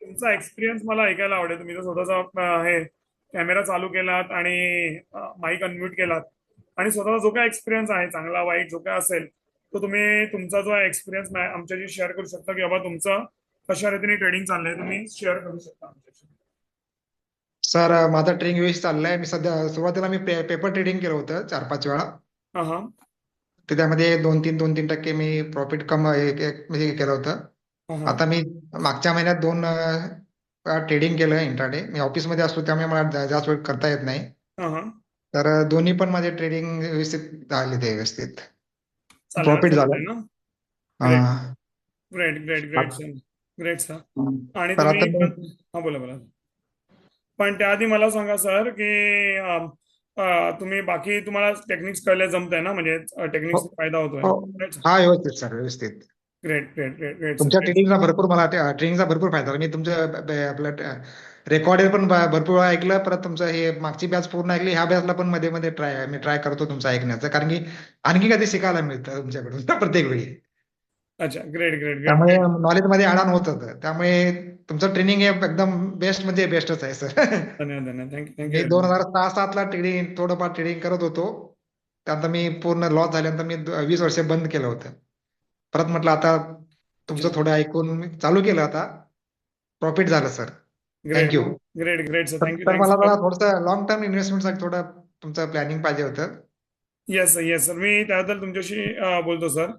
तुमचा एक्सपिरियन्स मला ऐकायला आवडेल. तुम्ही जर स्वतःचा हे कॅमेरा चालू केलात आणि माईक अनम्यूट केलात आणि स्वतःचा जो काय एक्सपिरियन्स आहे, चांगला वाईट जो काय असेल, तो तुम्ही तुमचा जो एक्सपिरियन्स आमच्याशी शेअर करू शकता, की बाबा तुमचं कशा रीतीने ट्रेडिंग चाललंय तुम्ही शेअर करू शकता आमच्याशी. सर, माझं ट्रेडिंग व्यवस्थित चाललंय. मी सध्या सुरुवातीला मी पेपर ट्रेडिंग केलं होतं 4-5 वेळा. हा हा त्यामध्ये 2-3% मी प्रॉफिट म्हणजे केलं होतं. हा हा आता मी मागच्या महिन्यात 2 ट्रेडिंग केलं इंट्राडे. मी ऑफिसमध्ये असतो त्यामुळे मला जास्त वेळ करता येत नाही. हा हा तर दोन्ही पण माझे ट्रेडिंग व्यवस्थित झाले, ते व्यवस्थित प्रॉफिट चाललंय झालं. ना. ग्रेट अं, ग्रेट ग्रेट ग्रेट आत- सर. Great sir. आणि तर तुम्ही आता मी हा बोला बोला. पण त्याआधी मला सांगा सर, की तुम्ही बाकी तुम्हाला टेक्निक्स कळले जमत आहे ना, म्हणजे हो, टेक्निक्स फायदा होतोय. हो. Great sir. हा, व्यवस्थित सर, व्यवस्थित. Great great great great sir. तुमच्या ग्रेट सर. ट्रेडिंगचा भरपूर मला ट्रेडिंगचा भरपूर फायदा झाला. मी तुमचं आपलं रेकॉर्डेड पण भरपूर वेळा ऐकलं. परत तुमचं हे मागची बॅच पूर्ण ऐकली. ह्या बॅचला पण मध्ये मध्ये मी ट्राय करतो तुमचं ऐकण्याचं, कारण की आणखी कधी शिकायला मिळतं तुमच्याकडून प्रत्येक वेळी. अच्छा. ग्रेट ग्रेट ग्रेट त्यामुळे ग्रेट. नॉलेज मध्ये ऍड ऑन होत होतं. त्यामुळे तुमचं ट्रेनिंग हे एकदम बेस्ट म्हणजे बेस्टच आहे सर. धन्यवाद धन्यवाद. थँक्यू मी व्हेरी मच. 2006-07ला ट्रेडिंग थोडंफार ट्रेडिंग करत होतो. त्यानंतर मी पूर्ण लॉस झाल्यानंतर मी 20 वर्ष बंद केलं होतं. परत म्हटलं आता अच्छा. तुमचं थोडं ऐकून मी चालू केलं आता. प्रॉफिट झालं sir. Great thank you. Great great sir. तर थँक्यू तर मला थँक्स. जरा थोडंसं लॉंग टर्म इन्व्हेस्टमेंटसाठी थोडं तुमचं प्लॅनिंग पाहिजे होतं. Yes sir yes sir. मी त्याबद्दल तुमच्याशी बोलतो सर.